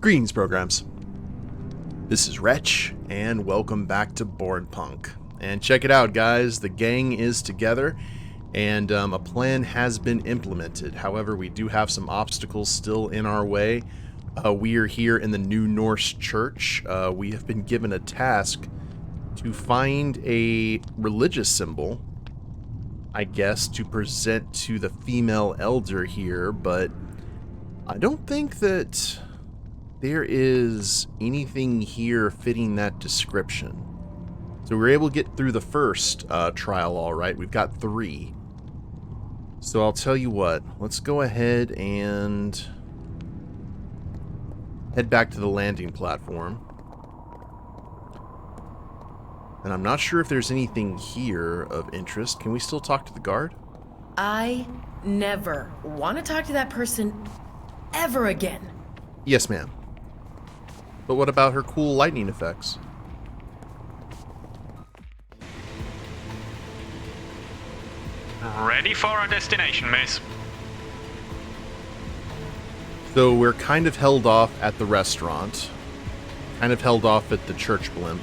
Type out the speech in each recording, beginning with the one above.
Greetings, programs. This is Wretch, and welcome back to Cyberpunk. And check it out, guys. The gang is together, and a plan has been implemented. However, we do have some obstacles still in our way. We are here in the New Norse Church. We have been given a task to find a religious symbol, I guess, to present to the female elder here, but I don't think that there is anything here fitting that description. So we were able to get through the first trial all right. We've got 3. So I'll tell you what, let's go ahead and head back to the landing platform. And I'm not sure if there's anything here of interest. Can we still talk to the guard? I never want to talk to that person ever again. Yes, ma'am. But what about her cool lightning effects? Ready for our destination, miss. So we're kind of held off at the restaurant. Kind of held off at the church blimp.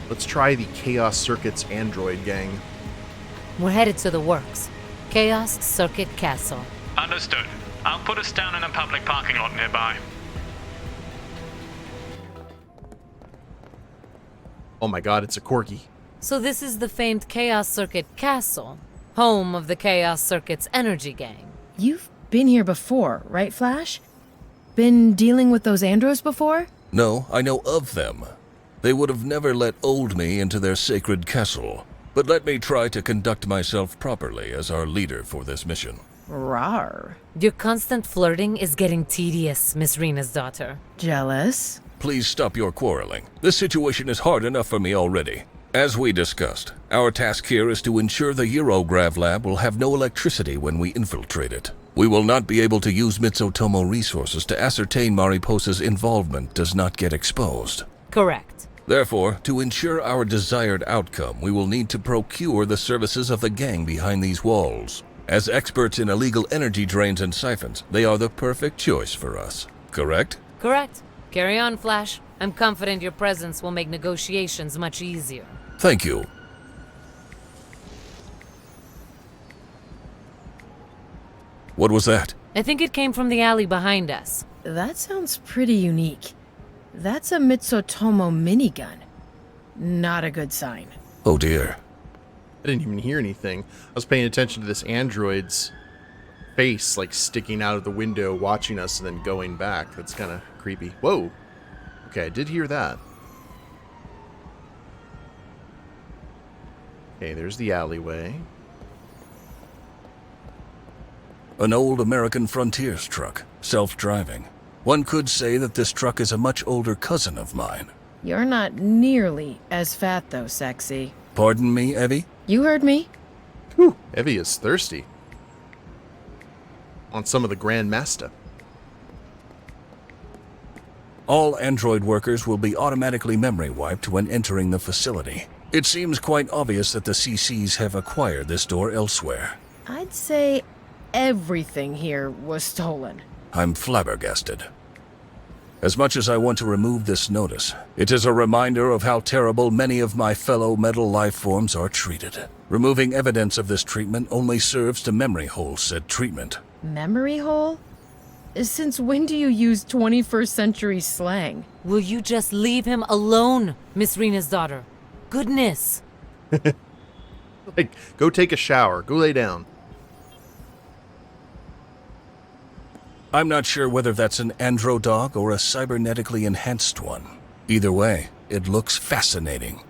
Let's try the Chaos Circuit's android gang. We're headed to the works. Chaos Circuit Castle. Understood. I'll put us down in a public parking lot nearby. Oh my god, it's a corgi. So this is the famed Chaos Circuit Castle, home of the Chaos Circuit's energy gang. You've been here before, right, Flash? Been dealing with those andros before? No, I know of them. They would have never let old me into their sacred castle. But let me try to conduct myself properly as our leader for this mission. Rawr. Your constant flirting is getting tedious, Miss Rena's daughter. Jealous? Please stop your quarreling. This situation is hard enough for me already. As we discussed, our task here is to ensure the Eurograv lab will have no electricity when we infiltrate it. We will not be able to use Mitsutomo resources to ascertain Mariposa's involvement does not get exposed. Correct. Therefore, to ensure our desired outcome, we will need to procure the services of the gang behind these walls. As experts in illegal energy drains and siphons, they are the perfect choice for us. Correct? Correct. Carry on, Flash. I'm confident your presence will make negotiations much easier. Thank you. What was that? I think it came from the alley behind us. That sounds pretty unique. That's a Mitsutomo minigun. Not a good sign. Oh dear. I didn't even hear anything. I was paying attention to this android's face, like sticking out of the window, watching us and then going back. That's kind of creepy. Whoa. Okay, I did hear that. Okay, there's the alleyway. An old American Frontiers truck, self-driving. One could say that this truck is a much older cousin of mine. You're not nearly as fat though, sexy. Pardon me, Evie? You heard me. Whew, Evie is thirsty. On some of the Grand Master. All android workers will be automatically memory wiped when entering the facility. It seems quite obvious that the CCs have acquired this door elsewhere. I'd say everything here was stolen. I'm flabbergasted. As much as I want to remove this notice, it is a reminder of how terrible many of my fellow metal life forms are treated. Removing evidence of this treatment only serves to memory hole said treatment. Memory hole? Since when do you use 21st century slang? Will you just leave him alone, Miss Rena's daughter? Goodness. Like, go take a shower. Go lay down. I'm not sure whether that's an andro dog or a cybernetically enhanced one. Either way, it looks fascinating.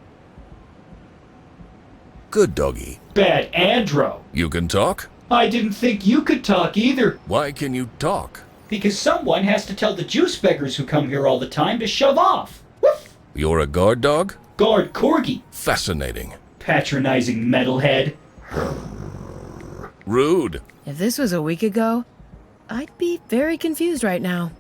Good doggy. Bad andro. You can talk? I didn't think you could talk either. Why can you talk? Because someone has to tell the juice beggars who come here all the time to shove off. Woof! You're a guard dog? Guard corgi. Fascinating. Patronizing metalhead. Rude. If this was a week ago, I'd be very confused right now.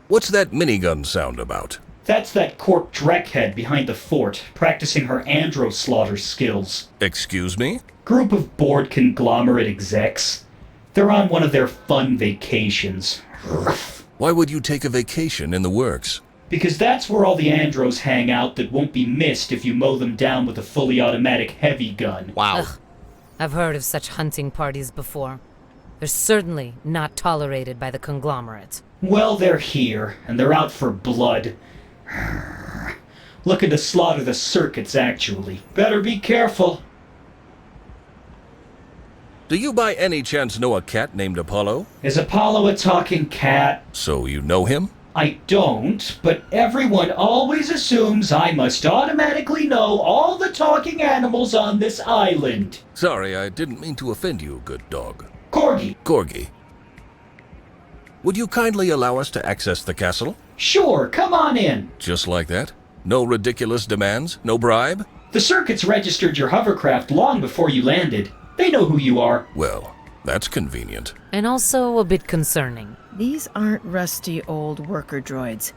What's that minigun sound about? That's that cork dreckhead behind the fort, practicing her andro slaughter skills. Excuse me? Group of bored conglomerate execs. They're on one of their fun vacations. Why would you take a vacation in the works? Because that's where all the andros hang out that won't be missed if you mow them down with a fully automatic heavy gun. Wow. Ugh. I've heard of such hunting parties before. They're certainly not tolerated by the conglomerate. Well, they're here, and they're out for blood. Looking to slaughter the circuits, actually. Better be careful. Do you by any chance know a cat named Apollo? Is Apollo a talking cat? So you know him? I don't, but everyone always assumes I must automatically know all the talking animals on this island. Sorry, I didn't mean to offend you, good dog. Corgi. Corgi. Would you kindly allow us to access the castle? Sure, come on in. Just like that? No ridiculous demands? No bribe? The circuits registered your hovercraft long before you landed. They know who you are. Well, that's convenient. And also a bit concerning. These aren't rusty old worker droids.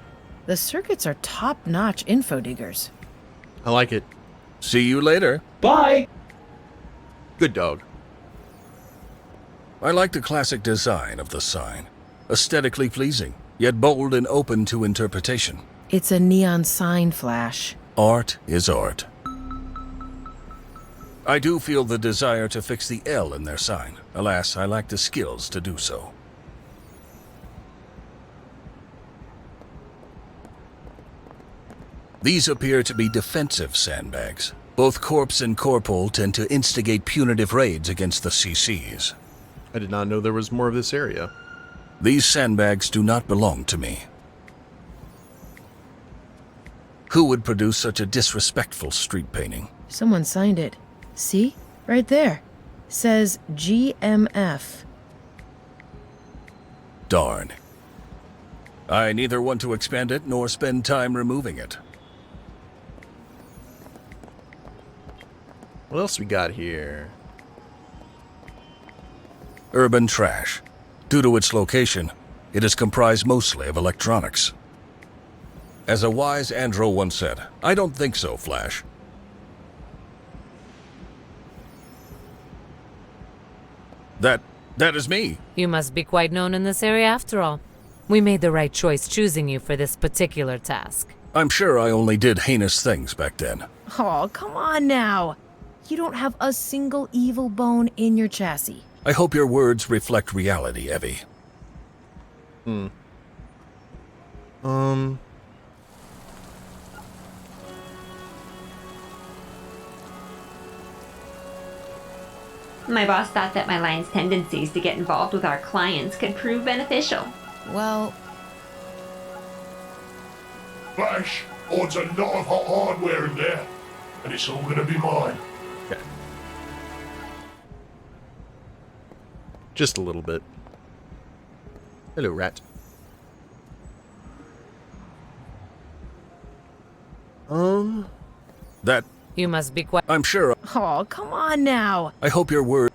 The circuits are top-notch info diggers. I like it. See you later. Bye. Good dog. I like the classic design of the sign. Aesthetically pleasing, yet bold and open to interpretation. It's a neon sign flash. Art is art. I do feel the desire to fix the L in their sign. Alas, I lack the skills to do so. These appear to be defensive sandbags. Both Corps and Corpol tend to instigate punitive raids against the CCs. I did not know there was more of this area. These sandbags do not belong to me. Who would produce such a disrespectful street painting? Someone signed it. See? Right there. Says GMF. Darn. I neither want to expand it nor spend time removing it. What else we got here? Urban trash. Due to its location, it is comprised mostly of electronics. As a wise andro once said, I don't think so, Flash. That is me. You must be quite known in this area after all. We made the right choice choosing you for this particular task. I'm sure I only did heinous things back then. Oh, come on now. You don't have a single evil bone in your chassis. I hope your words reflect reality, Evie. My boss thought that my line's tendencies to get involved with our clients could prove beneficial. Well, Flash, odds a lot of hot hardware in there, and it's all gonna be mine. Okay. Just a little bit. Hello, rat. That, You must be quite... I'm sure, oh, come on now. I hope your word...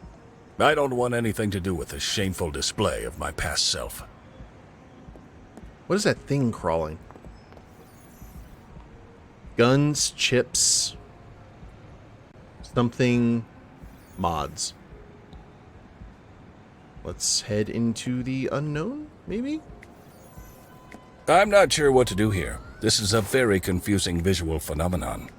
I don't want anything to do with this shameful display of my past self. What is that thing crawling? Guns, chips, something, mods. Let's head into the unknown, maybe? I'm not sure what to do here. This is a very confusing visual phenomenon.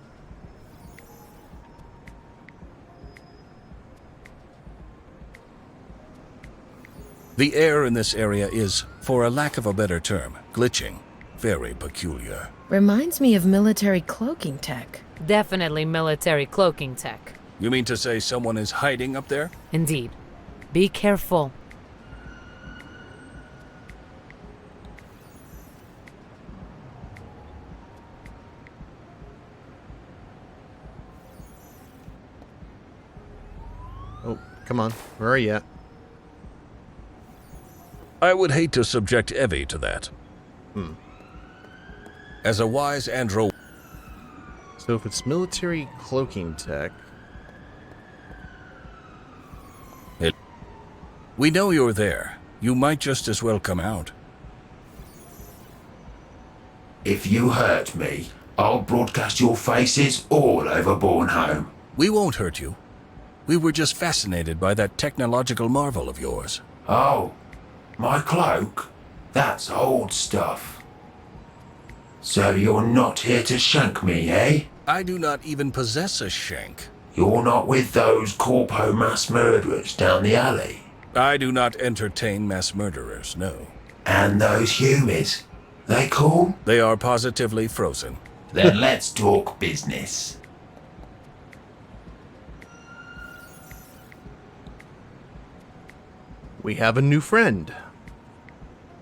The air in this area is, for a lack of a better term, glitching. Very peculiar. Reminds me of military cloaking tech. Definitely military cloaking tech. You mean to say someone is hiding up there? Indeed. Be careful. Oh, come on. Where are you at? I would hate to subject Evie to that. As a wise andro... So if it's military cloaking tech... We know you're there. You might just as well come out. If you hurt me, I'll broadcast your faces all over Bornholm. We won't hurt you. We were just fascinated by that technological marvel of yours. Oh, my cloak? That's old stuff. So you're not here to shank me, eh? I do not even possess a shank. You're not with those corpo mass murderers down the alley? I do not entertain mass murderers, no. And those Humies? They cool? They are positively frozen. Then let's talk business. We have a new friend.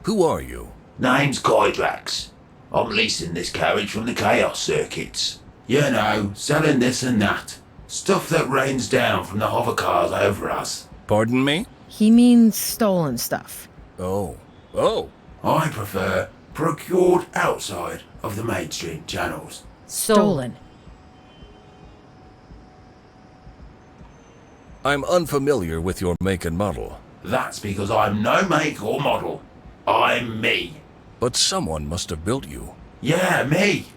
Who are you? Name's Kydrax. I'm leasing this carriage from the Chaos Circuits. You know, selling this and that. Stuff that rains down from the hovercars over us. Pardon me? He means stolen stuff. Oh. Oh. I prefer procured outside of the mainstream channels. Stolen. I'm unfamiliar with your make and model. That's because I'm no make or model. I'm me. But someone must have built you. Yeah, me.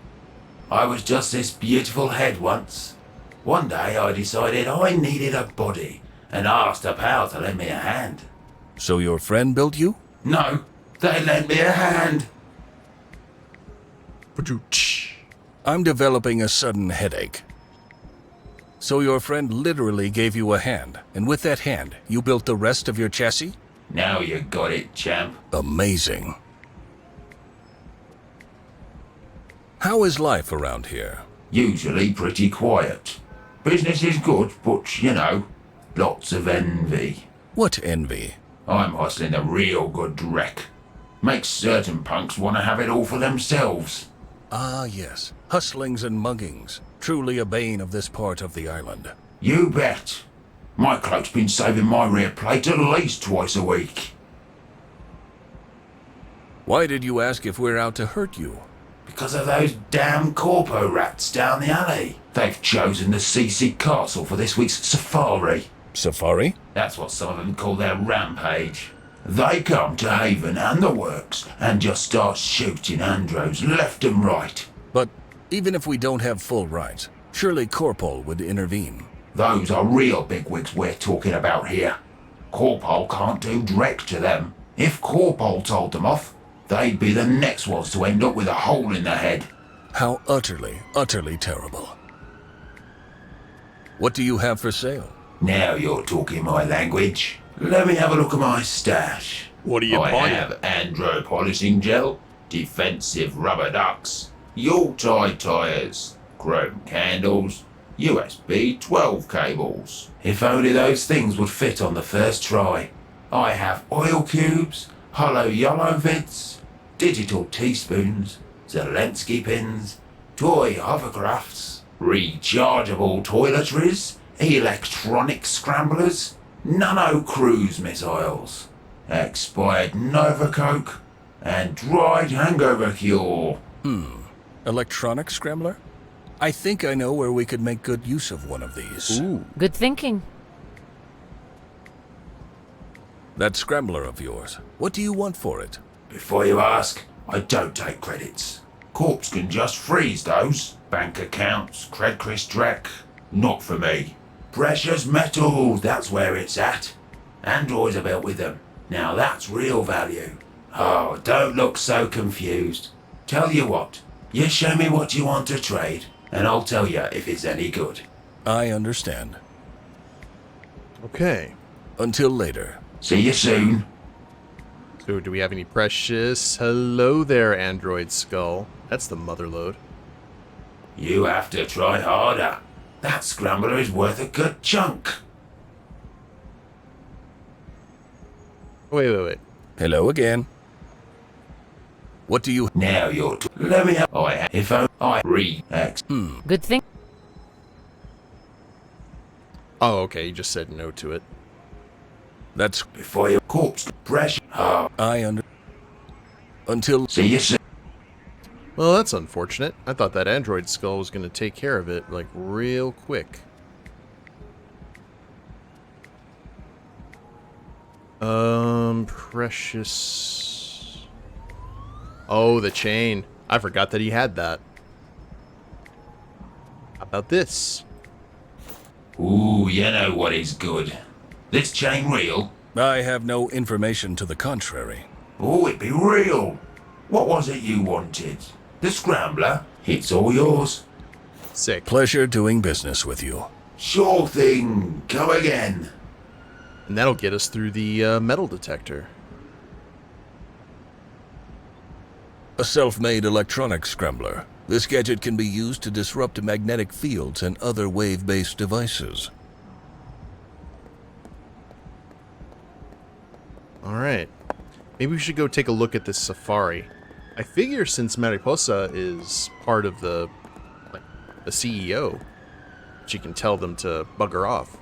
I was just this beautiful head once. One day I decided I needed a body and asked a pal to lend me a hand. So your friend built you? No, they lent me a hand. I'm developing a sudden headache. So your friend literally gave you a hand, and with that hand, you built the rest of your chassis? Now you got it, champ. Amazing. How is life around here? Usually pretty quiet. Business is good, but you know, lots of envy. What envy? I'm hustling a real good wreck. Makes certain punks want to have it all for themselves. Ah, yes. Hustlings and muggings. Truly a bane of this part of the island. You bet. My cloak's been saving my rear plate at least twice a week. Why did you ask if we're out to hurt you? Because of those damn corpo rats down the alley. They've chosen the CC Castle for this week's safari. Safari? That's what some of them call their rampage. They come to Haven and the works and just start shooting andros left and right. But even if we don't have full rights, surely Corpol would intervene. Those are real bigwigs we're talking about here. Corpol can't do direct to them. If Corpol told them off, they'd be the next ones to end up with a hole in the head. How utterly, utterly terrible. What do you have for sale? Now you're talking my language. Let me have a look at my stash. What are you I buying? have andro polishing gel, defensive rubber ducks, Yuletide tires, chrome candles, USB 12 cables. If only those things would fit on the first try. I have oil cubes, hollow yellow vids, digital teaspoons, Zelensky pins, toy hovercrafts, rechargeable toiletries, electronic scramblers, nano cruise missiles, expired Nova Coke, and dried hangover cure. Electronic scrambler? I think I know where we could make good use of one of these. Ooh. Good thinking. That scrambler of yours, what do you want for it? Before you ask, I don't take credits. Corps can just freeze those. Bank accounts, cred Drek. Not for me. Precious metals, that's where it's at. Androids are built with them. Now that's real value. Oh, don't look so confused. Tell you what, you show me what you want to trade, and I'll tell you if it's any good. I understand. Okay. Until later. See you soon. So do we have any precious? Hello there, Android Skull. That's the motherlode. You have to try harder. That scrambler is worth a good chunk. Wait. Hello again. What do you... Now you're let me have if I re-ex. Good thing. Oh, okay. You just said no to it. That's... Before your corpse pressure. Oh, I under... Until... see you soon. Well, that's unfortunate. I thought that Android Skull was going to take care of it, like, real quick. Precious... Oh, the chain. I forgot that he had that. How about this? Ooh, you know what is good. This chain real? I have no information to the contrary. Oh, it be real. What was it you wanted? The scrambler? It's all yours. Sick. Pleasure doing business with you. Sure thing. Come again. And that'll get us through the metal detector. A self-made electronic scrambler. This gadget can be used to disrupt magnetic fields and other wave-based devices. Alright. Maybe we should go take a look at this safari. I figure since Mariposa is part of the CEO, she can tell them to bugger off.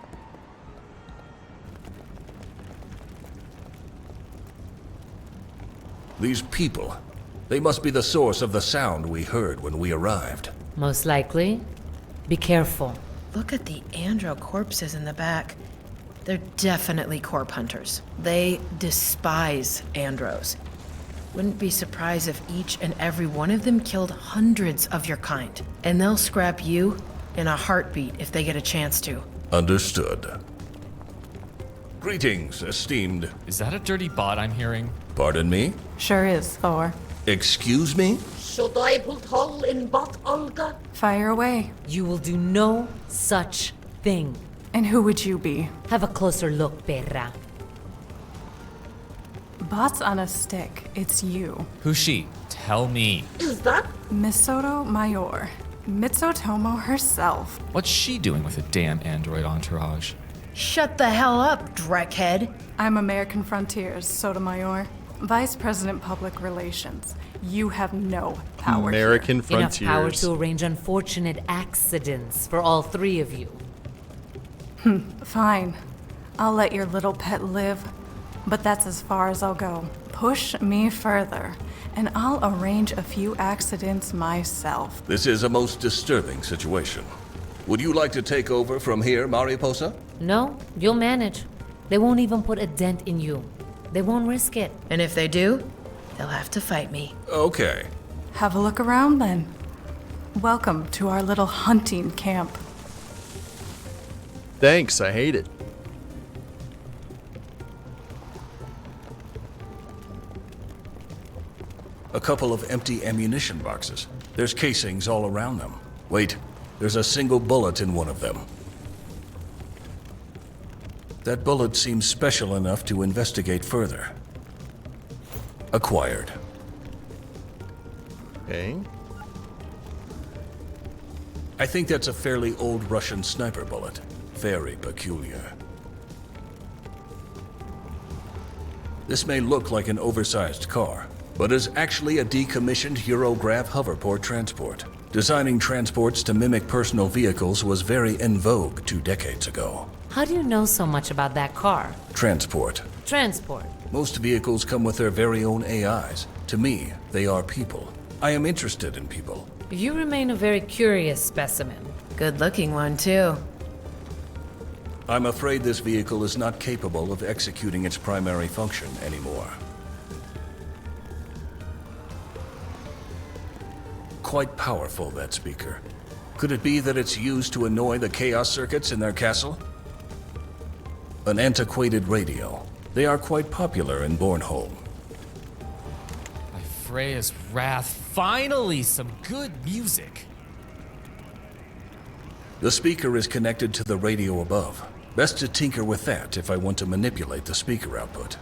These people, they must be the source of the sound we heard when we arrived. Most likely. Be careful. Look at the andro corpses in the back. They're definitely corp hunters. They despise andros. Wouldn't be surprised if each and every one of them killed hundreds of your kind. And they'll scrap you in a heartbeat if they get a chance to. Understood. Greetings, esteemed. Is that a dirty bot I'm hearing? Pardon me? Sure is, Thor. Excuse me? Should I put hole in bot, Olga? Fire away. You will do no such thing. And who would you be? Have a closer look, perra. Bots on a stick. It's you. Who's she? Tell me. Is that? Misoto Mayor. Mitsutomo herself. What's she doing with a damn android entourage? Shut the hell up, dreckhead. I'm American Frontiers, Sotomayor. Vice President Public Relations. You have no power American here. Frontiers. Enough power to arrange unfortunate accidents for all three of you. Fine. I'll let your little pet live. But that's as far as I'll go. Push me further, and I'll arrange a few accidents myself. This is a most disturbing situation. Would you like to take over from here, Mariposa? No, you'll manage. They won't even put a dent in you. They won't risk it. And if they do, they'll have to fight me. Okay. Have a look around then. Welcome to our little hunting camp. Thanks, I hate it. A couple of empty ammunition boxes. There's casings all around them. Wait, there's a single bullet in one of them. That bullet seems special enough to investigate further. Acquired. Okay. I think that's a fairly old Russian sniper bullet. Very peculiar. This may look like an oversized car, but is actually a decommissioned Eurograph hoverport transport. Designing transports to mimic personal vehicles was very en vogue 2 decades ago. How do you know so much about that car? Transport. Transport. Most vehicles come with their very own AIs. To me, they are people. I am interested in people. You remain a very curious specimen. Good looking one, too. I'm afraid this vehicle is not capable of executing its primary function anymore. Quite powerful, that speaker. Could it be that it's used to annoy the chaos circuits in their castle? An antiquated radio. They are quite popular in Bornholm. By Freya's wrath, finally some good music. The speaker is connected to the radio above. Best to tinker with that if I want to manipulate the speaker output.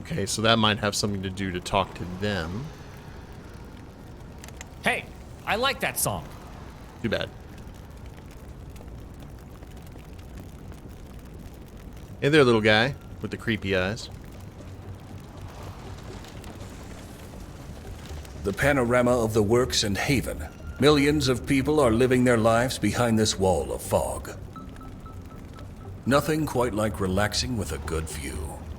Okay, so that might have something to do to talk to them. Hey, I like that song. Too bad. Hey there, little guy with the creepy eyes. The panorama of the works and Haven. Millions of people are living their lives behind this wall of fog. Nothing quite like relaxing with a good view.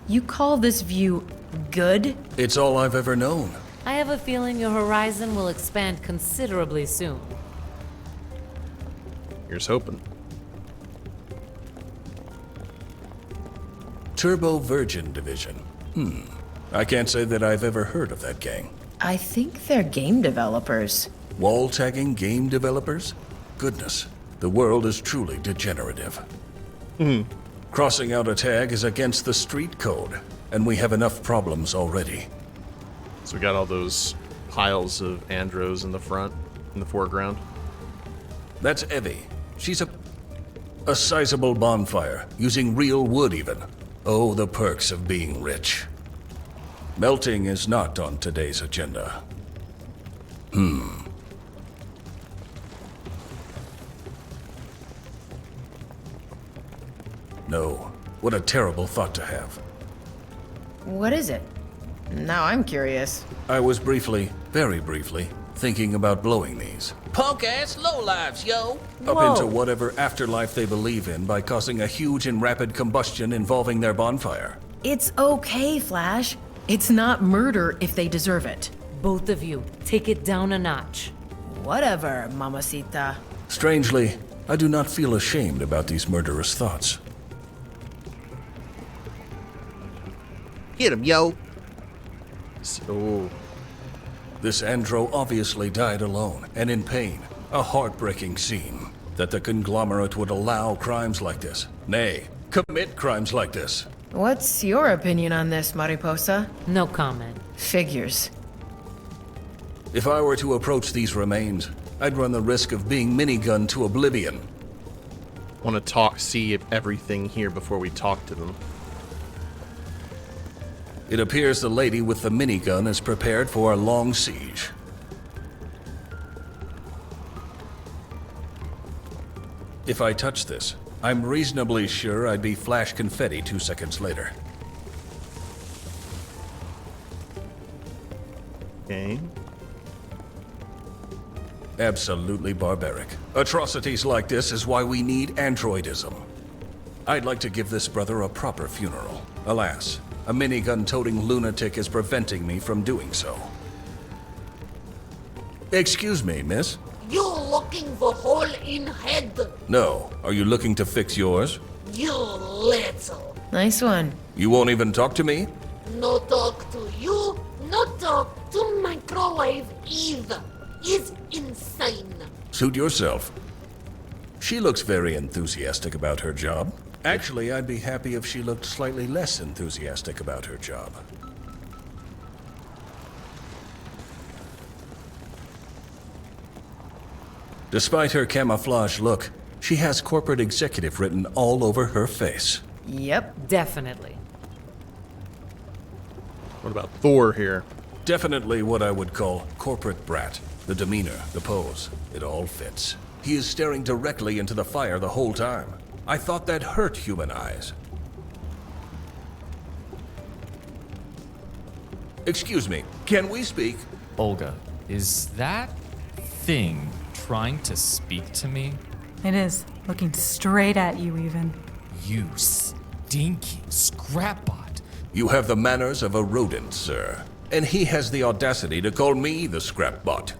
You call this view good? It's all I've ever known. I have a feeling your horizon will expand considerably soon. Here's hoping. Turbo Virgin Division. I can't say that I've ever heard of that gang. I think they're game developers. Wall tagging game developers? Goodness, the world is truly degenerative. Crossing out a tag is against the street code, and we have enough problems already. So we got all those piles of andros in the foreground. That's Evie. She's a sizable bonfire, using real wood even. Oh, the perks of being rich. Melting is not on today's agenda. No. What a terrible thought to have. What is it? Now I'm curious. I was briefly, very briefly, thinking about blowing these. Punk-ass lowlifes, yo! Up Whoa. into whatever afterlife they believe in by causing a huge and rapid combustion involving their bonfire. It's okay, Flash. It's not murder if they deserve it. Both of you, take it down a notch. Whatever, mamacita. Strangely, I do not feel ashamed about these murderous thoughts. Hit him, yo! So, This andro obviously died alone and in pain. A heartbreaking scene. That the conglomerate would allow crimes like this. Nay, commit crimes like this. What's your opinion on this, Mariposa? No comment. Figures. If I were to approach these remains, I'd run the risk of being minigunned to oblivion. want to see if everything here before we talk to them. It appears the lady with the minigun is prepared for a long siege. If I touch this, I'm reasonably sure I'd be flash confetti 2 seconds later. Okay. Absolutely barbaric. Atrocities like this is why we need androidism. I'd like to give this brother a proper funeral. Alas, a minigun-toting lunatic is preventing me from doing so. Excuse me, miss? You looking for hole in head? No. Are you looking to fix yours? You little. Nice one. You won't even talk to me? No talk to you, no talk to microwave either. Is insane. Suit yourself. She looks very enthusiastic about her job. Actually, I'd be happy if she looked slightly less enthusiastic about her job. Despite her camouflage look, she has corporate executive written all over her face. Yep. Definitely. What about Thor here? Definitely what I would call corporate brat. The demeanor, the pose, it all fits. He is staring directly into the fire the whole time. I thought that hurt human eyes. Excuse me, can we speak? Olga, is that thing trying to speak to me? It is, looking straight at you even. You stinking scrapbot. You have the manners of a rodent, sir. And he has the audacity to call me the scrapbot.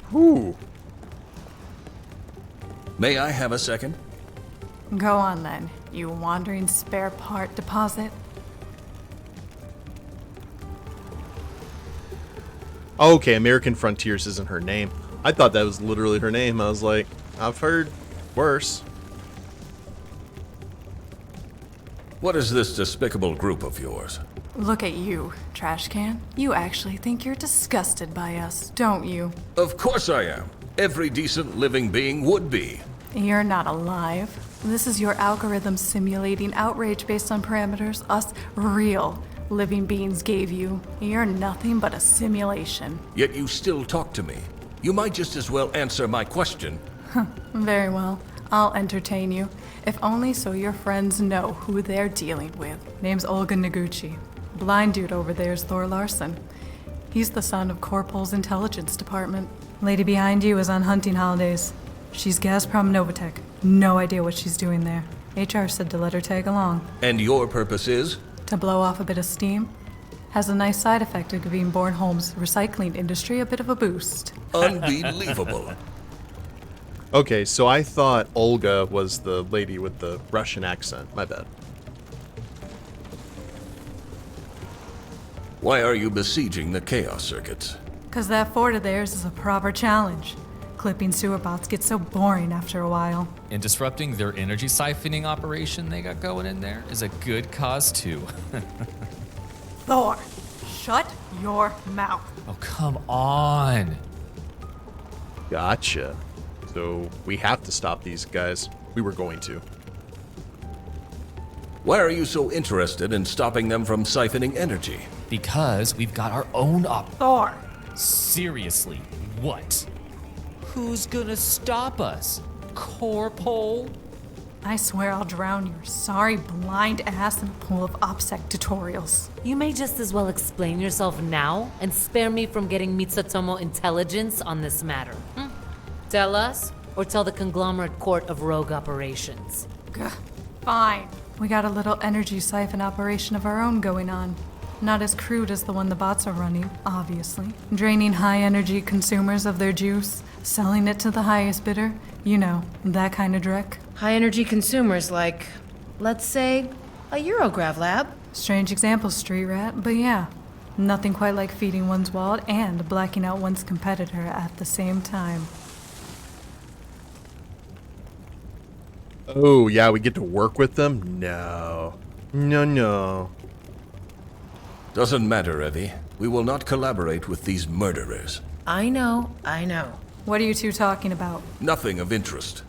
Whew. May I have a second? Go on then, you wandering spare part deposit. Okay, American Frontiers isn't her name. I thought that was literally her name. I was like, I've heard worse. What is this despicable group of yours? Look at you, trash can. You actually think you're disgusted by us, don't you? Of course I am. Every decent living being would be. You're not alive. This is your algorithm simulating outrage based on parameters us real living beings gave you. You're nothing but a simulation. Yet you still talk to me. You might just as well answer my question. Very well. I'll entertain you. If only so your friends know who they're dealing with. Name's Olga Noguchi. Blind dude over there is Thor Larson. He's the son of Corpol's intelligence department. Lady behind you is on hunting holidays. She's Gazprom Novatech. No idea what she's doing there. HR said to let her tag along. And your purpose is? To blow off a bit of steam. Has a nice side effect of giving Bornholm's recycling industry a bit of a boost. Unbelievable. Okay, so I thought Olga was the lady with the Russian accent. My bad. Why are you besieging the chaos circuits? 'Cause that fort of theirs is a proper challenge. Clipping sewer bots get so boring after a while. And disrupting their energy siphoning operation they got going in there is a good cause too. Thor, shut your mouth. Oh, come on. Gotcha. So we have to stop these guys. We were going to. Why are you so interested in stopping them from siphoning energy? Because we've got our own Thor! Seriously, what? Who's gonna stop us? Corpole? I swear I'll drown your sorry blind ass in a pool of OPSEC tutorials. You may just as well explain yourself now and spare me from getting Mitsutomo intelligence on this matter. Tell us, or tell the conglomerate court of rogue operations. Gah, fine. We got a little energy siphon operation of our own going on. Not as crude as the one the bots are running, obviously. Draining high energy consumers of their juice, selling it to the highest bidder. You know, that kind of dreck. High energy consumers like, let's say, a Eurograv lab. Strange example, Street Rat, but yeah. Nothing quite like feeding one's wallet and blacking out one's competitor at the same time. Oh, yeah, we get to work with them? No. No. Doesn't matter, Evie. We will not collaborate with these murderers. I know. What are you two talking about? Nothing of interest.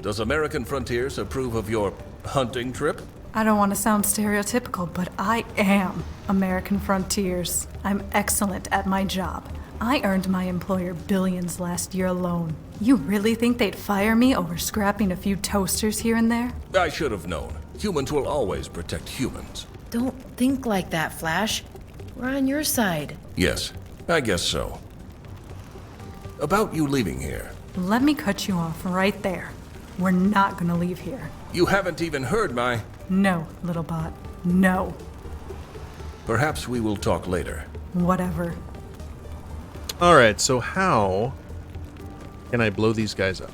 Does American Frontiers approve of your hunting trip? I don't want to sound stereotypical, but I am American Frontiers. I'm excellent at my job. I earned my employer billions last year alone. You really think they'd fire me over scrapping a few toasters here and there? I should have known. Humans will always protect humans. Don't think like that, Flash. We're on your side. Yes, I guess so. About you leaving here. Let me cut you off right there. We're not gonna leave here. You haven't even heard my... No, little bot. No. Perhaps we will talk later. Whatever. Alright, so how can I blow these guys up?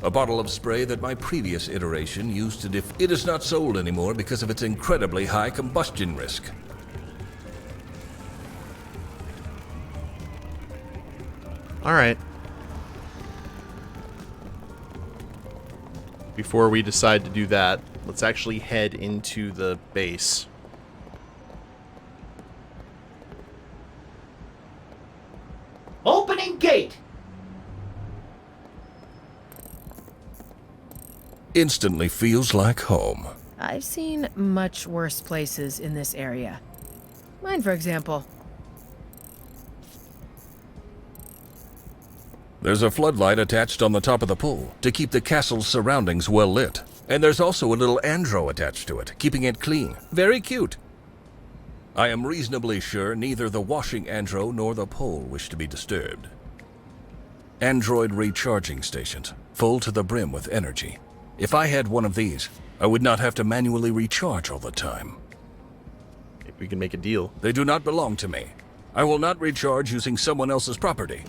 A bottle of spray that my previous iteration used to It is not sold anymore because of its incredibly high combustion risk. Alright. Before we decide to do that, let's actually head into the base. Opening gate! Instantly feels like home. I've seen much worse places in this area. Mine, for example. There's a floodlight attached on the top of the pool to keep the castle's surroundings well lit. And there's also a little andro attached to it, keeping it clean. Very cute. I am reasonably sure neither the washing andro nor the pole wish to be disturbed. Android recharging stations, full to the brim with energy. If I had one of these, I would not have to manually recharge all the time. Maybe we can make a deal. They do not belong to me. I will not recharge using someone else's property.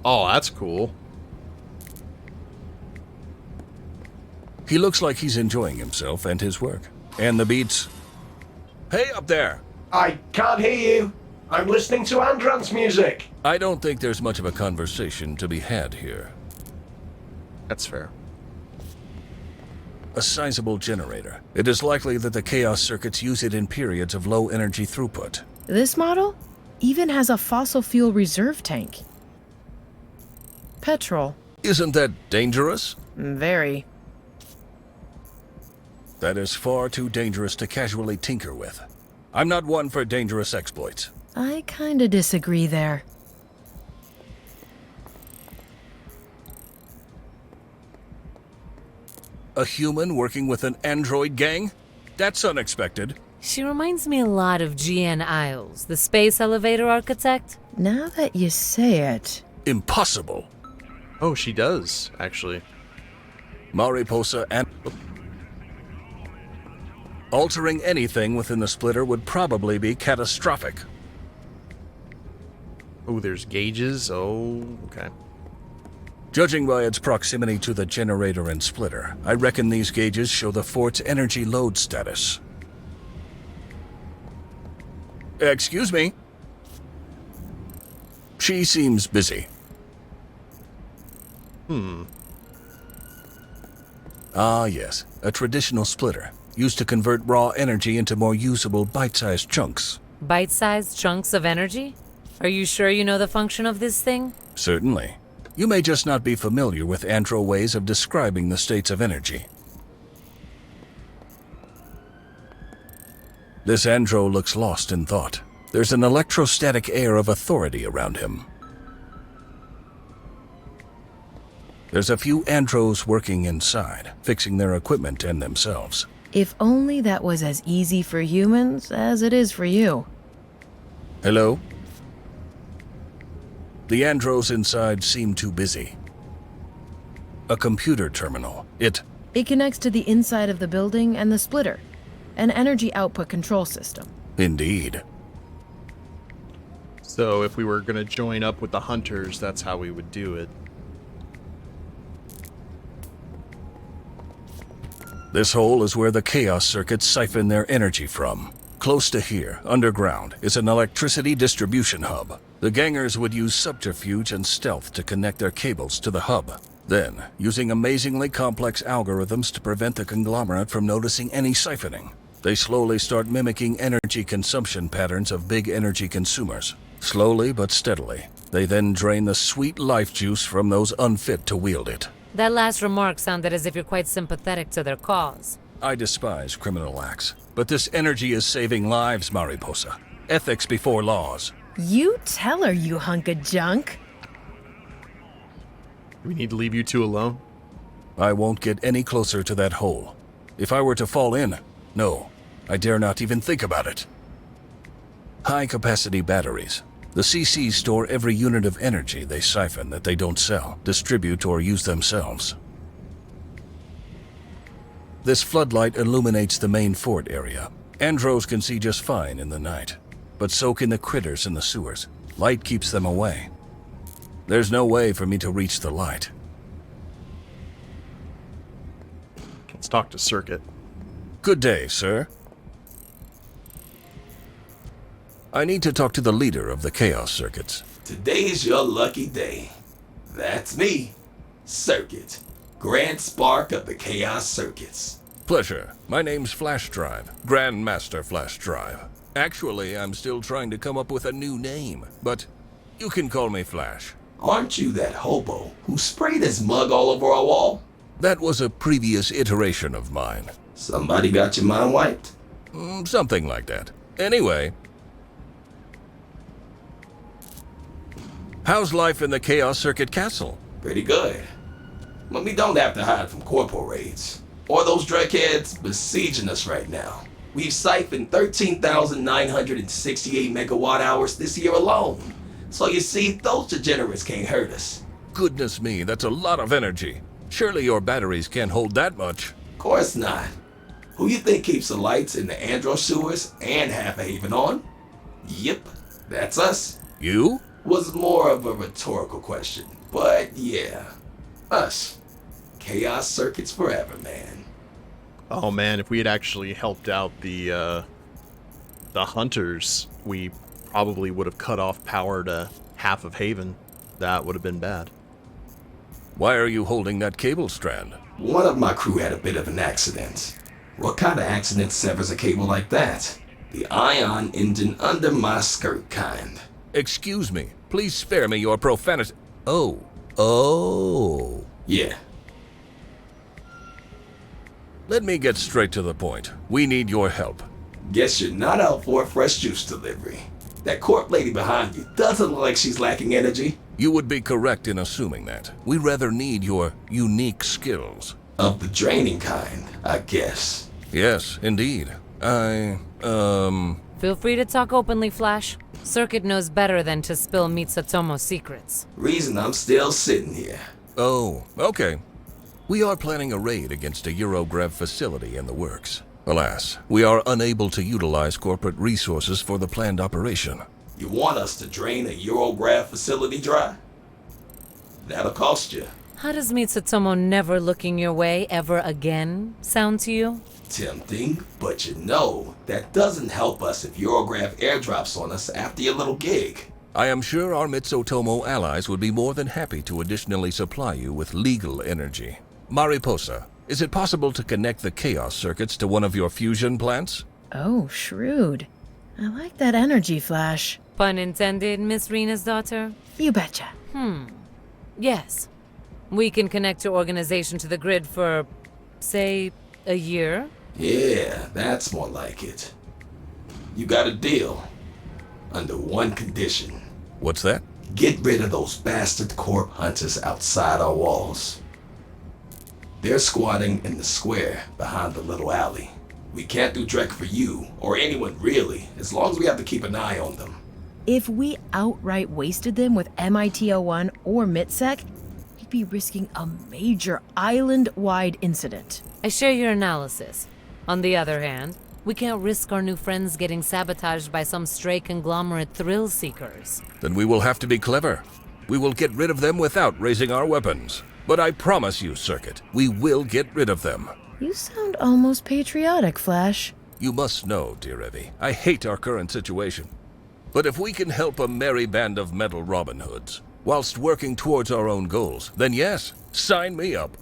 Oh, that's cool. He looks like he's enjoying himself and his work. And the beats... Hey, up there! I can't hear you. I'm listening to Andron's music. I don't think there's much of a conversation to be had here. That's fair. A sizable generator. It is likely that the chaos circuits use it in periods of low energy throughput. This model even has a fossil fuel reserve tank. Petrol. Isn't that dangerous? Very. That is far too dangerous to casually tinker with. I'm not one for dangerous exploits. I kinda disagree there. A human working with an android gang? That's unexpected. She reminds me a lot of G.N. Isles, the space elevator architect. Now that you say it... Impossible. Oh, she does, actually. Mariposa and... Altering anything within the splitter would probably be catastrophic. Oh, there's gauges. Oh, okay. Judging by its proximity to the generator and splitter, I reckon these gauges show the fort's energy load status. Excuse me? She seems busy. Ah, yes, a traditional splitter, used to convert raw energy into more usable bite-sized chunks. Bite-sized chunks of energy? Are you sure you know the function of this thing? Certainly. You may just not be familiar with andro ways of describing the states of energy. This andro looks lost in thought. There's an electrostatic air of authority around him. There's a few andros working inside, fixing their equipment and themselves. If only that was as easy for humans as it is for you. Hello? The andros inside seem too busy. A computer terminal. It connects to the inside of the building and the splitter, an energy output control system. Indeed. So if we were going to join up with the hunters, that's how we would do it. This hole is where the chaos circuits siphon their energy from. Close to here, underground, is an electricity distribution hub. The gangers would use subterfuge and stealth to connect their cables to the hub. Then, using amazingly complex algorithms to prevent the conglomerate from noticing any siphoning, they slowly start mimicking energy consumption patterns of big energy consumers. Slowly but steadily, they then drain the sweet life juice from those unfit to wield it. That last remark sounded as if you're quite sympathetic to their cause. I despise criminal acts, but this energy is saving lives, Mariposa. Ethics before laws. You tell her, you hunk of junk. Do we need to leave you two alone? I won't get any closer to that hole. If I were to fall in, no, I dare not even think about it. High-capacity batteries. The CCs store every unit of energy they siphon that they don't sell, distribute, or use themselves. This floodlight illuminates the main fort area. Andros can see just fine in the night, but so can the critters in the sewers. Light keeps them away. There's no way for me to reach the light. Let's talk to Circuit. Good day, sir. I need to talk to the leader of the Chaos Circuits. Today's your lucky day. That's me, Circuit, Grand Spark of the Chaos Circuits. Pleasure. My name's Flash Drive, Grandmaster Flash Drive. Actually, I'm still trying to come up with a new name, but you can call me Flash. Aren't you that hobo who sprayed his mug all over our wall? That was a previous iteration of mine. Somebody got your mind wiped? Something like that. Anyway, how's life in the Chaos Circuit Castle? Pretty good. But we don't have to hide from corporal raids, or those drunkheads besieging us right now. We've siphoned 13,968 megawatt hours this year alone. So you see, those degenerates can't hurt us. Goodness me, that's a lot of energy. Surely your batteries can't hold that much. Of course not. Who you think keeps the lights in the Andro sewers and Half Haven on? Yep, that's us. You? Was more of a rhetorical question, but yeah, us. Chaos Circuits forever, man. Oh man, if we had actually helped out the hunters, we probably would have cut off power to half of Haven. That would have been bad. Why are you holding that cable strand? One of my crew had a bit of an accident. What kind of accident severs a cable like that? The ion engine under my skirt kind. Excuse me. Please spare me your profanity. Oh. Yeah. Let me get straight to the point. We need your help. Guess you're not out for a fresh juice delivery. That corp lady behind you doesn't look like she's lacking energy. You would be correct in assuming that. We rather need your unique skills. Of the draining kind, I guess. Yes, indeed. Feel free to talk openly, Flash. Circuit knows better than to spill Mitsatomo's secrets. Reason I'm still sitting here. Oh, okay. We are planning a raid against a Eurograv facility in the works. Alas, we are unable to utilize corporate resources for the planned operation. You want us to drain a Eurograv facility dry? That'll cost you. How does Mitsutomo never looking your way ever again sound to you? Tempting, but you know, that doesn't help us if Eurograph airdrops on us after your little gig. I am sure our Mitsutomo allies would be more than happy to additionally supply you with legal energy. Mariposa, is it possible to connect the chaos circuits to one of your fusion plants? Oh, shrewd. I like that energy flash. Pun intended, Miss Rena's daughter? You betcha. Yes. We can connect your organization to the grid for, say, a year? Yeah, that's more like it. You got a deal. Under one condition. What's that? Get rid of those bastard corp hunters outside our walls. They're squatting in the square behind the little alley. We can't do Drek for you, or anyone really, as long as we have to keep an eye on them. If we outright wasted them with MIT-01 or MITSEC, we'd be risking a major island-wide incident. I share your analysis. On the other hand, we can't risk our new friends getting sabotaged by some stray conglomerate thrill seekers. Then we will have to be clever. We will get rid of them without raising our weapons. But I promise you, Circuit, we will get rid of them. You sound almost patriotic, Flash. You must know, dear Evie, I hate our current situation. But if we can help a merry band of metal Robin Hoods, whilst working towards our own goals, then yes, sign me up.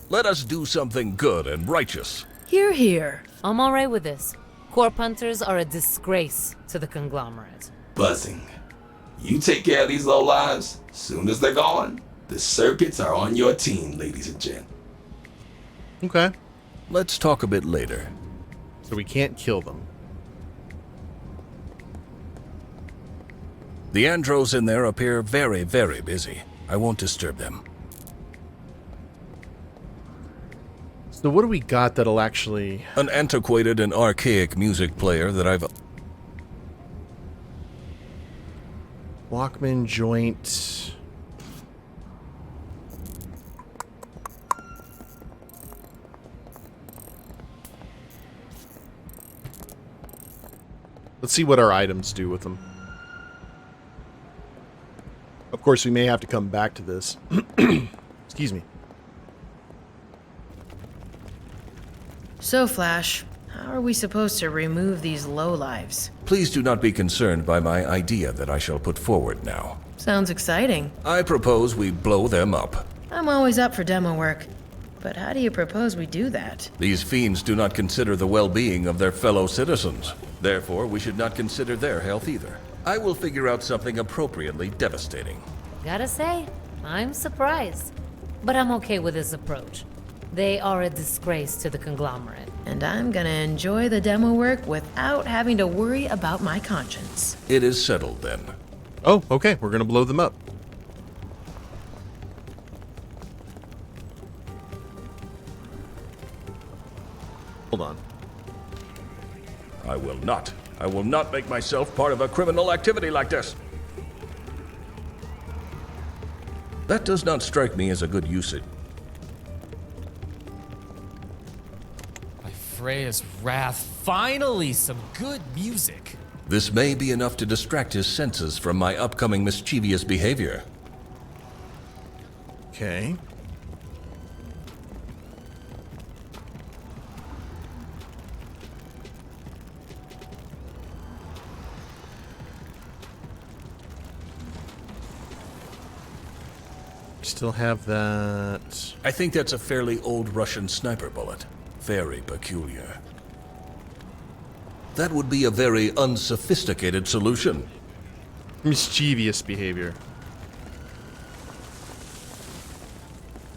Let us do something good and righteous. Hear, hear. I'm alright with this. Corp hunters are a disgrace to the conglomerate. Buzzing. You take care of these lowlives. Soon as they're gone, the circuits are on your team, ladies and gents. Okay. Let's talk a bit later. So we can't kill them. The andros in there appear very, very busy. I won't disturb them. So what do we got that'll actually... An antiquated and archaic music player that I've... Walkman joint... Let's see what our items do with them. Of course, we may have to come back to this. Excuse me. So, Flash, how are we supposed to remove these lowlives? Please do not be concerned by my idea that I shall put forward now. Sounds exciting. I propose we blow them up. I'm always up for demo work. But how do you propose we do that? These fiends do not consider the well-being of their fellow citizens. Therefore, we should not consider their health either. I will figure out something appropriately devastating. Gotta say, I'm surprised. But I'm okay with this approach. They are a disgrace to the conglomerate. And I'm gonna enjoy the demo work without having to worry about my conscience. It is settled then. Oh, okay. We're gonna blow them up. Hold on. I will not. I will not make myself part of a criminal activity like this. That does not strike me as a good usage. By Freya's wrath, finally some good music. This may be enough to distract his senses from my upcoming mischievous behavior. Okay. Still have that. I think that's a fairly old Russian sniper bullet. Very peculiar. That would be a very unsophisticated solution. Mischievous behavior.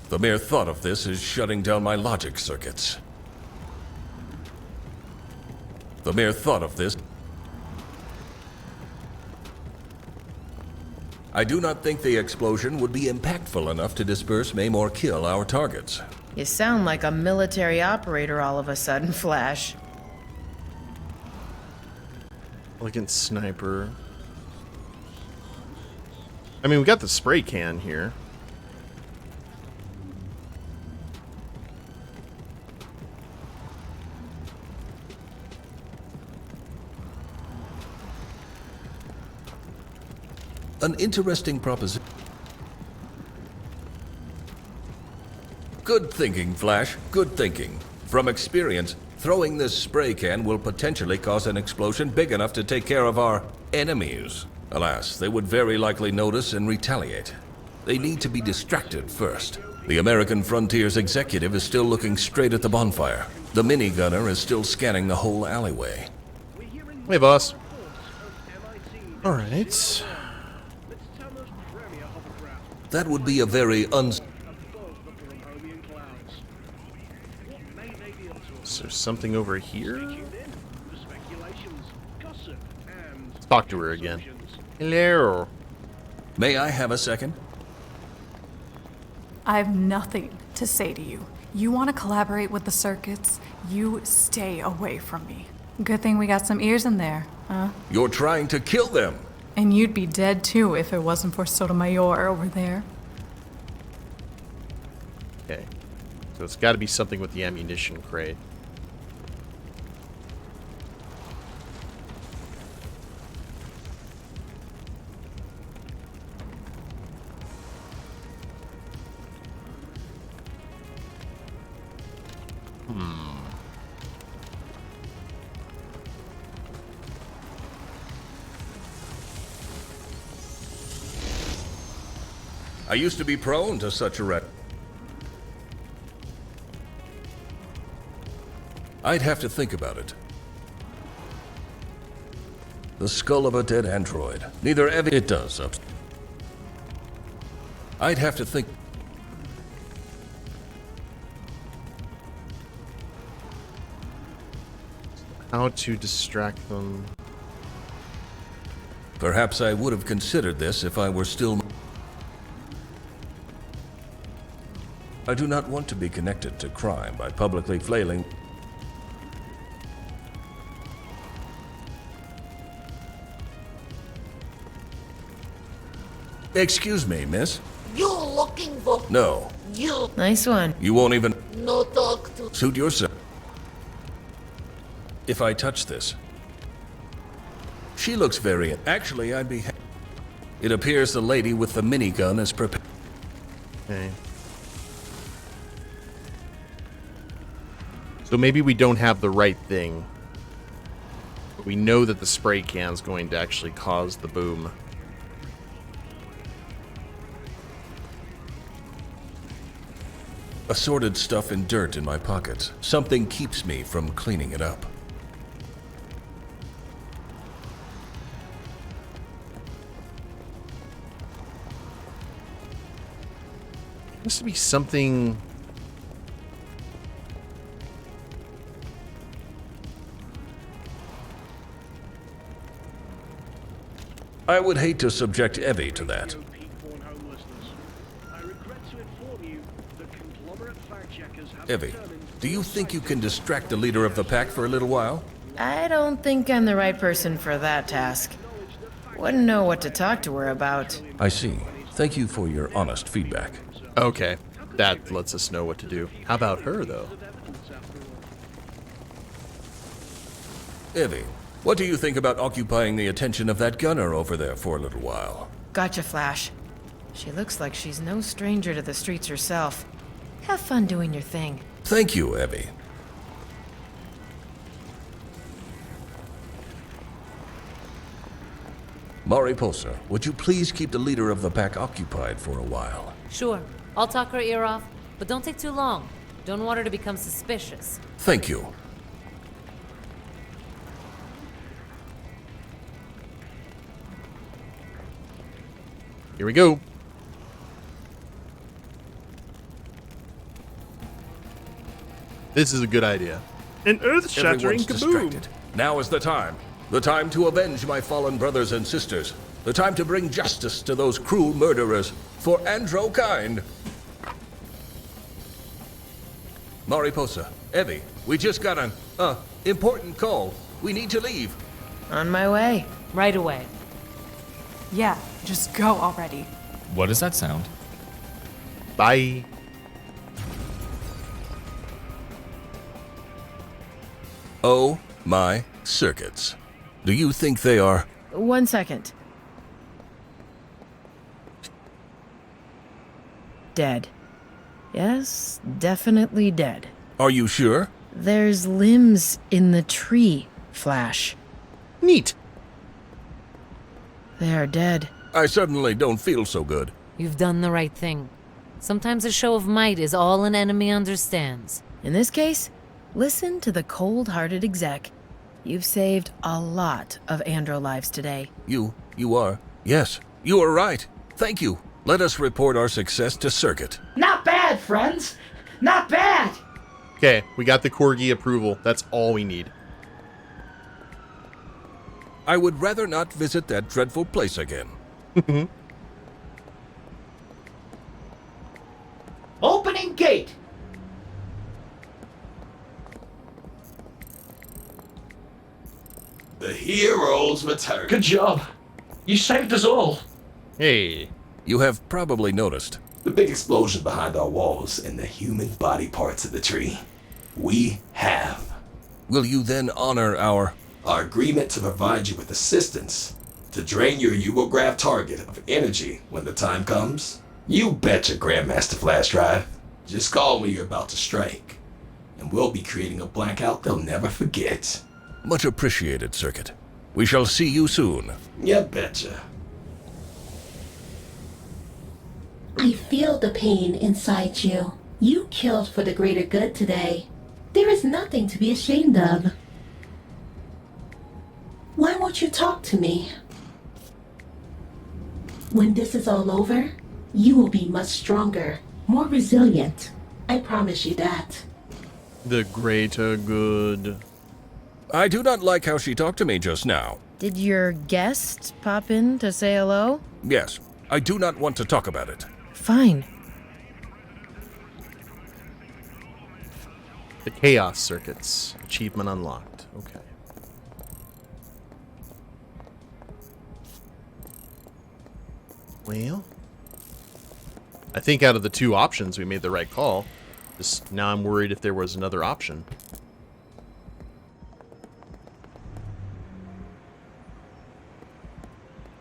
The mere thought of this is shutting down my logic circuits. The mere thought of this... I do not think the explosion would be impactful enough to disperse, maim, or kill our targets. You sound like a military operator all of a sudden, Flash. Elegant sniper. I mean, we got the spray can here. An interesting proposition. Good thinking, Flash. Good thinking. From experience, throwing this spray can will potentially cause an explosion big enough to take care of our enemies. Alas, they would very likely notice and retaliate. They need to be distracted first. The American Frontiers executive is still looking straight at the bonfire. The minigunner is still scanning the whole alleyway. Hey, boss. All right. That would be a very Is there something over here? Let's talk to her again. Hello. May I have a second? I have nothing to say to you. You want to collaborate with the circuits? You stay away from me. Good thing we got some ears in there, huh? You're trying to kill them. And you'd be dead too if it wasn't for Sotomayor over there. Okay. So it's got to be something with the ammunition crate. I used to be prone to such a wreck. I'd have to think about it. The skull of a dead android. Neither it does. I'd have to think. How to distract them. Perhaps I would have considered this if I were still. I do not want to be connected to crime by publicly flailing. Excuse me, miss? You're looking for... No. You... Nice one. You won't even... No talk to... Suit yourself. If I touch this... She looks very... Actually, I'd be... It appears the lady with the minigun is prepared. Okay. So maybe we don't have the right thing. But we know that the spray can's going to actually cause the boom. Assorted stuff and dirt in my pockets. Something keeps me from cleaning it up. There must be something... I would hate to subject Evie to that. Evie, do you think you can distract the leader of the pack for a little while? I don't think I'm the right person for that task. Wouldn't know what to talk to her about. I see. Thank you for your honest feedback. Okay, that lets us know what to do. How about her, though? Evie, what do you think about occupying the attention of that gunner over there for a little while? Gotcha, Flash. She looks like she's no stranger to the streets herself. Have fun doing your thing. Thank you, Evie. Mariposa, would you please keep the leader of the pack occupied for a while? Sure. I'll talk her ear off, but don't take too long. Don't want her to become suspicious. Thank you. Here we go. This is a good idea. An earth-shattering Everyone's kaboom. distracted. Now is the time. The time to avenge my fallen brothers and sisters. The time to bring justice to those cruel murderers for Andro-kind. Mariposa, Evie, we just got an, important call. We need to leave. On my way. Right away. Yeah, just go already. What does that sound? Bye. Oh my circuits. Do you think they are... 1 second. Dead. Yes, definitely dead. Are you sure? There's limbs in the tree, Flash. Neat. They are dead. I suddenly don't feel so good. You've done the right thing. Sometimes a show of might is all an enemy understands. In this case, listen to the cold-hearted exec. You've saved a lot of Andro lives today. You are. Yes, you are right. Thank you. Let us report our success to Circuit. Not bad, friends. Not bad. Okay, we got the Corgi approval. That's all we need. I would rather not visit that dreadful place again. Opening gate. The heroes return. Good job. You saved us all. Hey. You have probably noticed. The big explosion behind our walls and the human body parts of the tree. We have. Will you then honor our agreement to provide you with assistance to drain your Eurograph target of energy when the time comes? You betcha, Grandmaster Flash Drive. Just call when you're about to strike, and we'll be creating a blackout they'll never forget. Much appreciated, Circuit. We shall see you soon. You betcha. I feel the pain inside you. You killed for the greater good today. There is nothing to be ashamed of. Why won't you talk to me? When this is all over, you will be much stronger, more resilient. I promise you that. The greater good. I do not like how she talked to me just now. Did your guest pop in to say hello? Yes, I do not want to talk about it. Fine. The Chaos Circuits. Achievement unlocked. Okay. Well, I think out of the two options, we made the right call. Just now I'm worried if there was another option.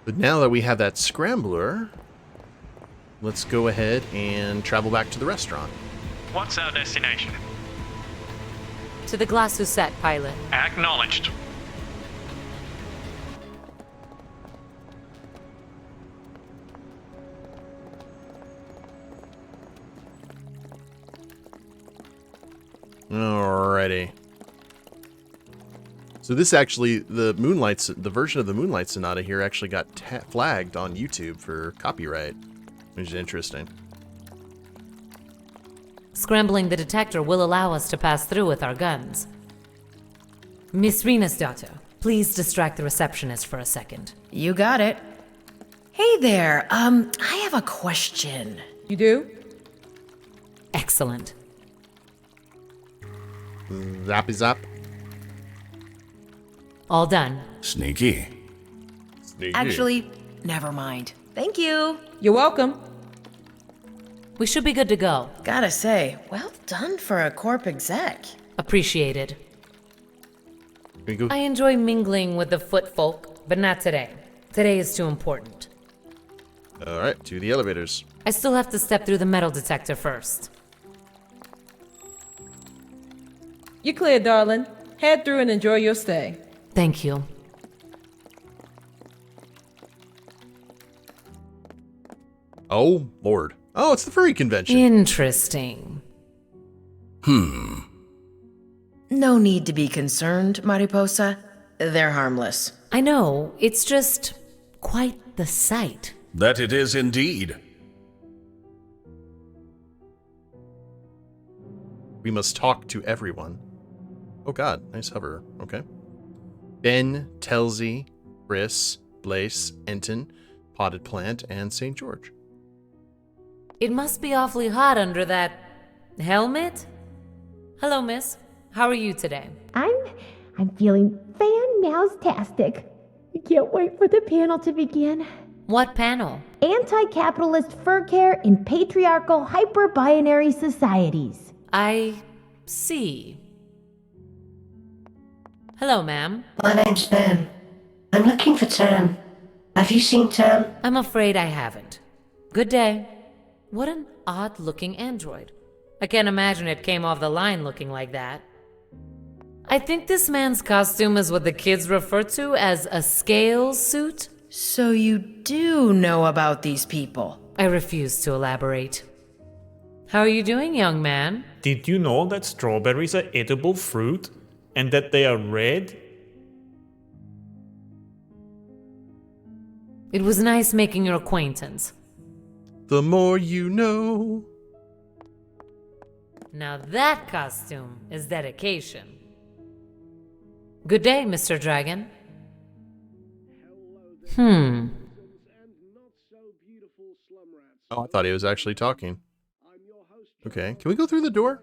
But now that we have that scrambler, let's go ahead and travel back to the restaurant. What's our destination? To the Glassouset, pilot. Acknowledged. Alrighty. So this actually, the version of the Moonlight Sonata here actually got flagged on YouTube for copyright, which is interesting. Scrambling the detector will allow us to pass through with our guns. Miss Rena's daughter, please distract the receptionist for a second. You got it. Hey there, I have a question. You do? Excellent. Zappy zap. All done. Sneaky. Actually, never mind. Thank you. You're welcome. We should be good to go. Gotta say, well done for a corp exec. Appreciated. Can we go? I enjoy mingling with the foot folk, but not today. Today is too important. Alright, to the elevators. I still have to step through the metal detector first. You're clear, darling. Head through and enjoy your stay. Thank you. Oh, Lord. Oh, it's the furry convention. Interesting. No need to be concerned, Mariposa. They're harmless. I know, it's just quite the sight. That it is indeed. We must talk to everyone. Oh god, nice hover. Okay. Ben, Telzy, Briss, Blaze, Enton, Potted Plant, and St. George. It must be awfully hot under that helmet? Hello, miss. How are you today? I'm feeling fan-mouse-tastic. I can't wait for the panel to begin. What panel? Anti-capitalist fur care in patriarchal hyper-binary societies. I see. Hello, ma'am. My name's Ben. I'm looking for Tam. Have you seen Tam? I'm afraid I haven't. Good day. What an odd-looking android. I can't imagine it came off the line looking like that. I think this man's costume is what the kids refer to as a scale suit. So you do know about these people? I refuse to elaborate. How are you doing, young man? Did you know that strawberries are edible fruit? And that they are red? It was nice making your acquaintance. The more you know. Now that costume is dedication. Good day, Mr. Dragon. Oh, I thought he was actually talking. Okay, can we go through the door?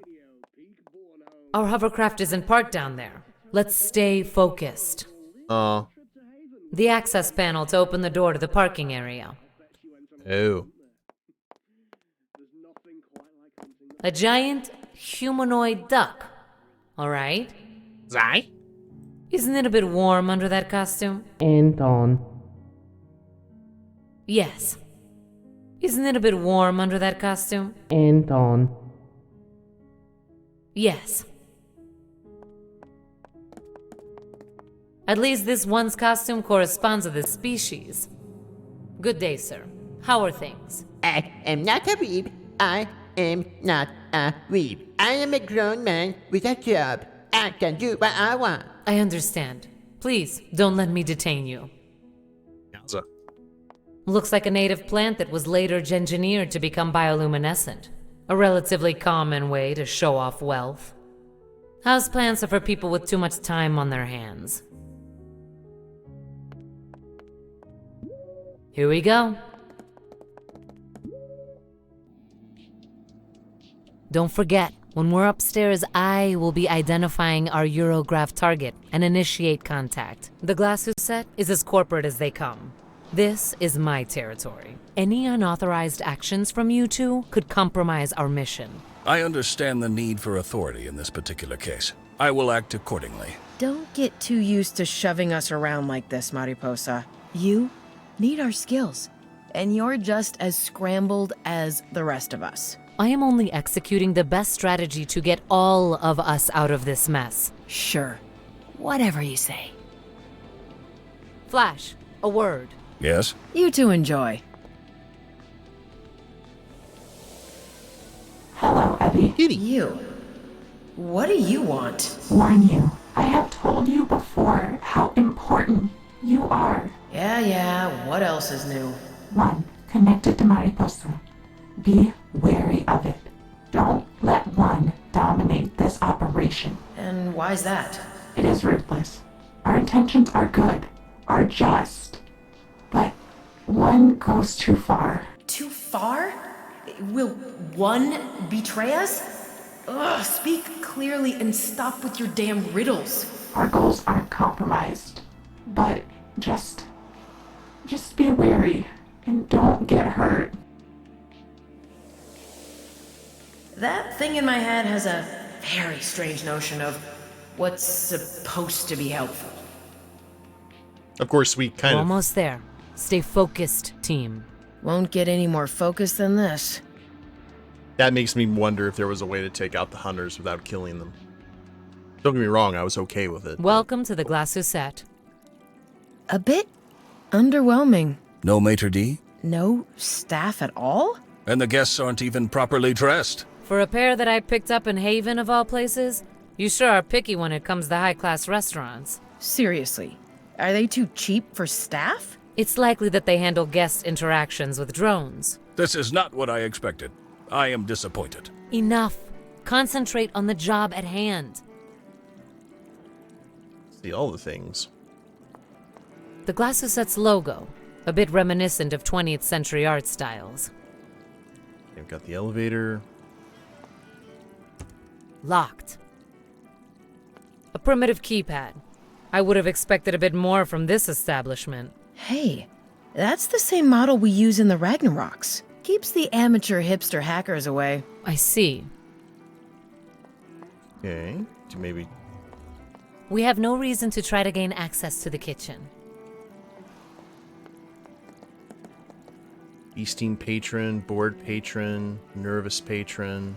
Our hovercraft isn't parked down there. Let's stay focused. The access panel to open the door to the parking area. Oh. A giant humanoid duck. All right? Zai? Isn't it a bit warm under that costume? Anton. Yes. Isn't it a bit warm under that costume? Anton. Yes. At least this one's costume corresponds to this species. Good day, sir. How are things? I am not a weeb. I am not a weeb. I am a grown man with a job. I can do what I want. I understand. Please, don't let me detain you. Yowza. Looks like a native plant that was later engineered to become bioluminescent. A relatively common way to show off wealth. Houseplants are for people with too much time on their hands. Here we go. Don't forget, when we're upstairs, I will be identifying our Eurograph target and initiate contact. The Glass set is as corporate as they come. This is my territory. Any unauthorized actions from you two could compromise our mission. I understand the need for authority in this particular case. I will act accordingly. Don't get too used to shoving us around like this, Mariposa. You need our skills, and you're just as scrambled as the rest of us. I am only executing the best strategy to get all of us out of this mess. Sure. Whatever you say. Flash, a word. Yes? You two enjoy. Hello, Abby. You. What do you want? Warn you. I have told you before how important you are. Yeah, what else is new? 1. Connected to Mariposa. Be wary of it. Don't let one dominate this operation. And why's that? It is ruthless. Our intentions are good, are just. But one goes too far. Too far? Will one betray us? Ugh, speak clearly and stop with your damn riddles. Our goals aren't compromised. But just be wary and don't get hurt. That thing in my head has a very strange notion of what's supposed to be helpful. Of course, we kind of... Almost there. Stay focused, team. Won't get any more focused than this. That makes me wonder if there was a way to take out the hunters without killing them. Don't get me wrong, I was okay with it. Welcome to the Glass set. A bit underwhelming. No maitre d'? No staff at all? And the guests aren't even properly dressed. For a pair that I picked up in Haven of all places, you sure are picky when it comes to high-class restaurants. Seriously, are they too cheap for staff? It's likely that they handle guest interactions with drones. This is not what I expected. I am disappointed. Enough. Concentrate on the job at hand. See all the things. The Glass set's logo, a bit reminiscent of 20th century art styles. They've got the elevator. Locked. A primitive keypad. I would have expected a bit more from this establishment. Hey, that's the same model we use in the Ragnaroks. Keeps the amateur hipster hackers away. I see. Okay, to maybe... We have no reason to try to gain access to the kitchen. Feasting patron, bored patron, nervous patron.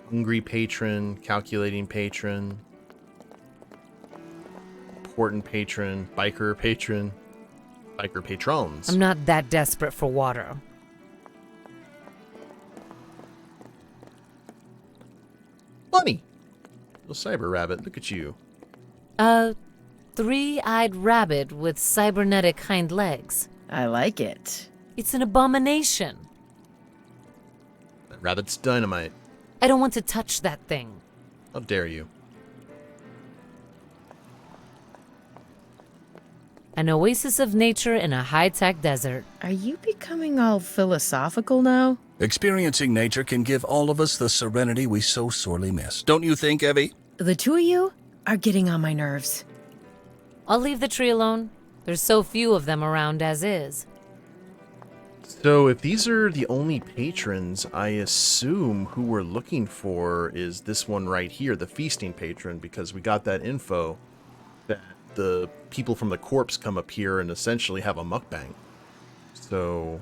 Hungry patron, calculating patron, important patron, biker patron, biker patrons. I'm not that desperate for water. Bunny! Little cyber rabbit, look at you. A three-eyed rabbit with cybernetic hind legs. I like it. It's an abomination. That rabbit's dynamite. I don't want to touch that thing. How dare you? An oasis of nature in a high-tech desert. Are you becoming all philosophical now? Experiencing nature can give all of us the serenity we so sorely miss. Don't you think, Evie? The two of you are getting on my nerves. I'll leave the tree alone. There's so few of them around as is. So if these are the only patrons, I assume who we're looking for is this one right here, the feasting patron, because we got that info that the people from the corpse come up here and essentially have a mukbang. So...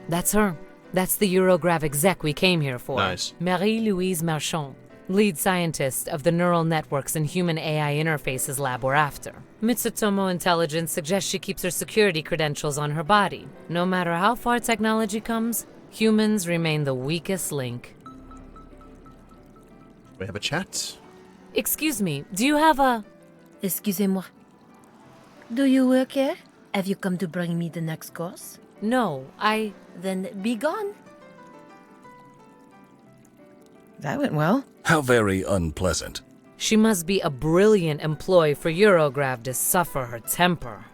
That's her. That's the Eurograv exec we came here for. Nice. Marie-Louise Marchand, lead scientist of the Neural Networks and Human AI Interfaces lab we're after. Mitsutomo Intelligence suggests she keeps her security credentials on her body. No matter how far technology comes, humans remain the weakest link. We have a chat. Excuse me, do you have a... Excusez-moi. Do you work here? Have you come to bring me the next course? No, Then be gone. That went well. How very unpleasant. She must be a brilliant employee for Eurograv to suffer her temper.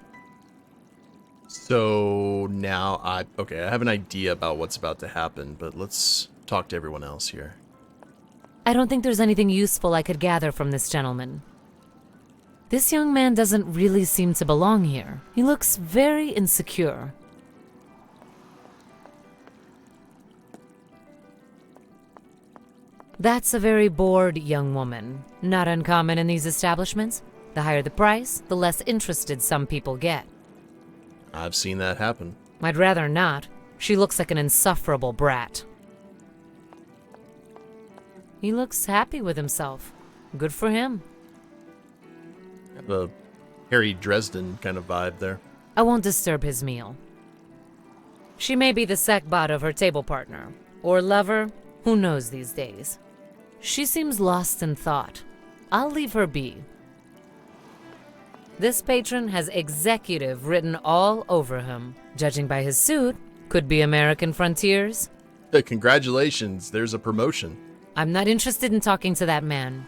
So now I have an idea about what's about to happen, but let's talk to everyone else here. I don't think there's anything useful I could gather from this gentleman. This young man doesn't really seem to belong here. He looks very insecure. That's a very bored young woman. Not uncommon in these establishments. The higher the price, the less interested some people get. I've seen that happen. I'd rather not. She looks like an insufferable brat. He looks happy with himself. Good for him. Have a Harry Dresden kind of vibe there. I won't disturb his meal. She may be the secbot of her table partner. Or lover. Who knows these days? She seems lost in thought. I'll leave her be. This patron has executive written all over him. Judging by his suit, could be American Frontiers. Congratulations, there's a promotion. I'm not interested in talking to that man.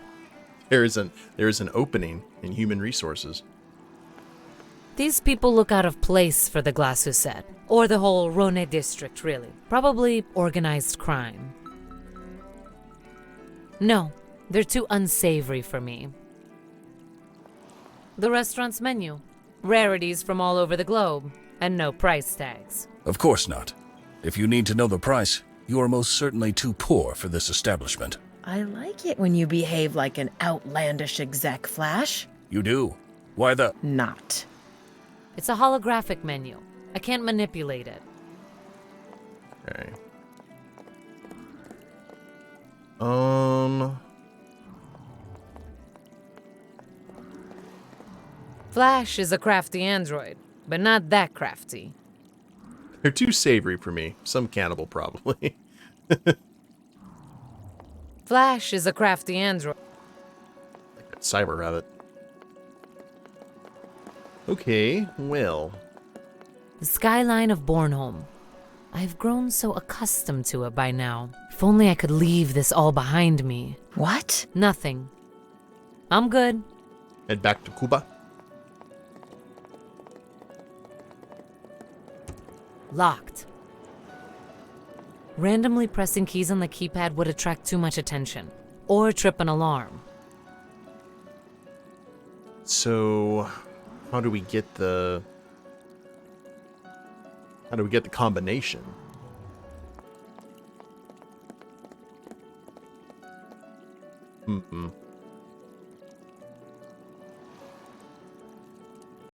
There's an opening in human resources. These people look out of place for the Glasusette. Or the whole Rhone district, really. Probably organized crime. No, they're too unsavory for me. The restaurant's menu. Rarities from all over the globe. And no price tags. Of course not. If you need to know the price, you are most certainly too poor for this establishment. I like it when you behave like an outlandish exec, Flash. You do? Why the... Not. It's a holographic menu. I can't manipulate it. Okay. Flash is a crafty android, but not that crafty. They're too savory for me. Some cannibal, probably. Flash is a crafty android. Like that cyber rabbit. Okay, well. The skyline of Bornholm. I've grown so accustomed to it by now. If only I could leave this all behind me. What? Nothing. I'm good. Head back to Cuba. Locked. Randomly pressing keys on the keypad would attract too much attention. Or trip an alarm. So, how do we get the combination?